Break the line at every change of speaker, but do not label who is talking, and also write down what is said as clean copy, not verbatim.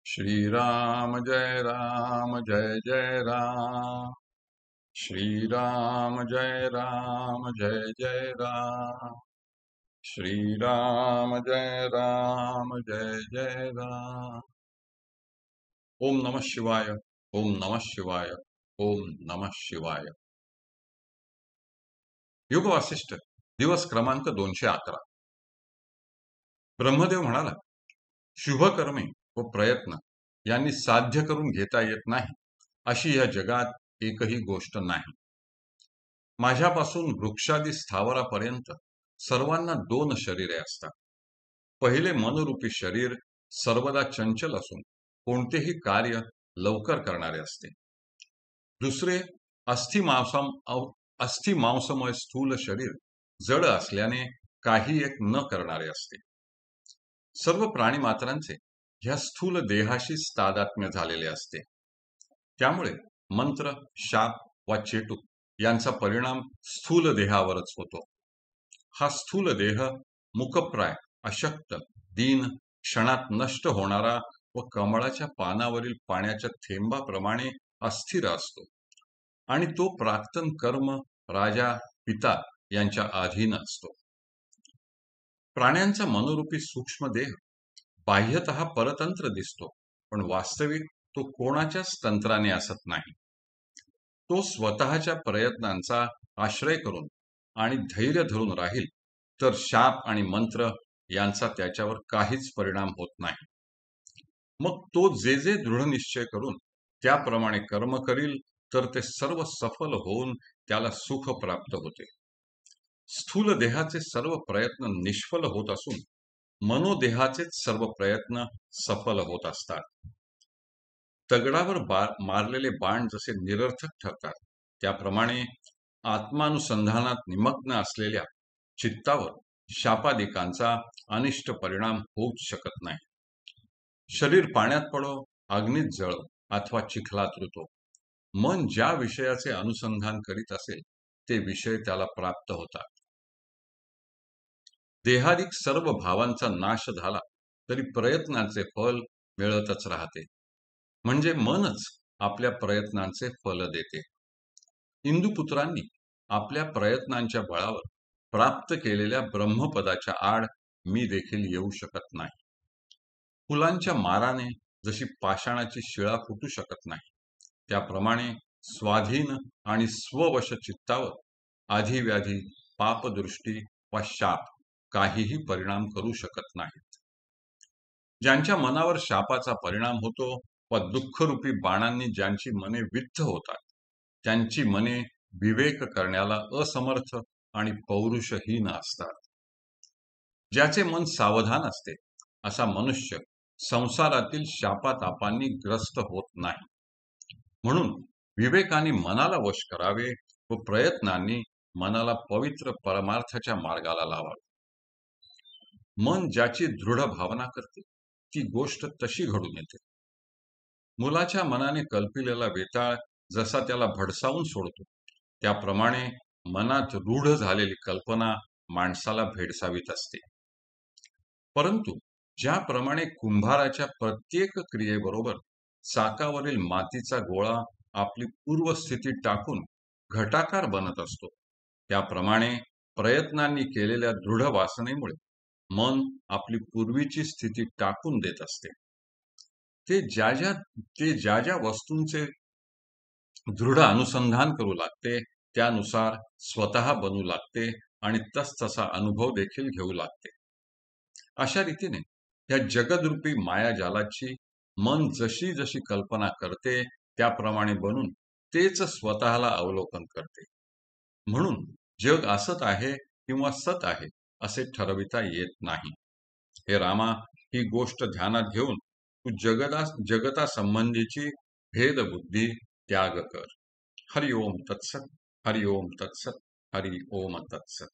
श्री राम जय जय राम। श्री राम जय राम। श्री राम जय राम। ओम नमः शिवाय। ओम नमः शिवाय। ओम नमः शिवाय। युग वासिष्ठ दिवस क्रमांक 211। ब्रह्मदेव म्हणाला, शुभकर्मे व प्रयत्न यांनी साध्य करून घेता येत नाही अशी या जगात एकही गोष्ट नाही. माझ्यापासून वृक्षादी स्थावरापर्यंत सर्वांना 2 शरीरे असतात. पहिले मनरूपी शरीर सर्वदा चंचल असून कोणतेही कार्य लवकर करणारे असते. दुसरे अस्थिमांसमय स्थूल शरीर जड असल्याने काही एक न करणारे असते. सर्व प्राणीमात्रांचे ह्या स्थूल देहाशीच तादात्म्य झालेले असते. त्यामुळे मंत्र, शाप वा चेटूक यांचा परिणाम स्थूल देहावरच होतो. हा स्थूल देह मुकप्राय, अशक्त, दीन, क्षणात नष्ट होणारा व कमळाच्या पानावरील पाण्याच्या थेंबाप्रमाणे अस्थिर असतो आणि तो प्राक्तन कर्म, राजा, पिता यांच्या अधीन असतो. प्राण्यांचा मनोरूपी सूक्ष्म देह बाह्यतः परतंत्र दिसतो, पण वास्तविक तो कोणाच्याच तंत्राने असत नाही. तो स्वतःच्या प्रयत्नांचा आश्रय करून आणि धैर्य धरून राहील तर शाप आणि मंत्र यांचा त्याच्यावर काहीच परिणाम होत नाही. मग तो जे जे दृढनिश्चय करून त्याप्रमाणे कर्म करील तर ते सर्व सफल होऊन त्याला सुख प्राप्त होते. स्थूल देहाचे सर्व प्रयत्न निष्फल होत असून मनोदेहाचेच सर्व प्रयत्न सफल होत असतात. तगडावर मारलेले बाण जसे निरर्थक ठरतात, त्याप्रमाणे आत्मानुसंधानात निमग्न असलेल्या चित्तावर शापादिकांचा अनिष्ट परिणाम होऊच शकत नाही. शरीर पाण्यात पडो, अग्नीत जळो अथवा चिखलात रुतो, मन ज्या विषयाचे अनुसंधान करीत असेल ते विषय त्याला प्राप्त होतात. देहादिक सर्व भावांचा नाश झाला तरी प्रयत्नांचे फल मिळतच राहते. म्हणजे मनच आपल्या प्रयत्नांचे फल देते. इंदुपुत्रांनी आपल्या प्रयत्नांच्या बळावर प्राप्त केलेल्या ब्रह्मपदाच्या आड मी देखील येऊ शकत नाही. फुलांच्या माराने जशी पाषाणाची शिळा फुटू शकत नाही, त्याप्रमाणे स्वाधीन आणि स्ववश चित्तावर आधिव्याधी, पापदृष्टी वा शाप काहीही परिणाम करू शकत नाहीत. ज्यांच्या मनावर शापाचा परिणाम होतो वा दुःखरूपी बाणांनी ज्यांची मने विद्ध होतात, त्यांची मने विवेक करण्याला असमर्थ आणि पौरुषहीन असतात. ज्याचे मन सावधान असते असा मनुष्य संसारातील शापातापांनी ग्रस्त होत नाही. म्हणून विवेकाने मनाला वश करावे व प्रयत्नांनी मनाला पवित्र परमार्थाच्या मार्गाला लावावे. मन ज्याची दृढ भावना करते ती गोष्ट तशी घडून येते. मुलाच्या मनाने कल्पिलेला वेताळ जसा त्याला भडसावून सोडतो, त्याप्रमाणे मनात रूढ झालेली कल्पना माणसाला भेडसावीत असते. परंतु ज्याप्रमाणे कुंभाराच्या प्रत्येक क्रियेबरोबर चाकावरील मातीचा गोळा आपली पूर्वस्थिती टाकून घटाकार बनत असतो, त्याप्रमाणे प्रयत्नांनी केलेल्या दृढ वासनेमुळे मन आपली पूर्वीची स्थिती टाकून देत असते. ते ज्या ज्या वस्तूंचे दृढ अनुसंधान करू लागते त्यानुसार स्वतः बनू लागते आणि तसतसा अनुभव देखील घेऊ लागते. अशा रीतीने या जगदरूपी मायाजालाची मन जशी जशी कल्पना करते त्याप्रमाणे बनून तेच स्वतःला अवलोकन करते. म्हणून जग असत आहे किंवा सत आहे असे ठरविता येत नाही. हे रामा, ही गोष्ट ध्यानात घेऊन तू जगता संबंधीची भेदबुद्धी त्याग कर. हरि ओम तत्सत. हरि ओम तत्सत. हरि ओम तत्सत.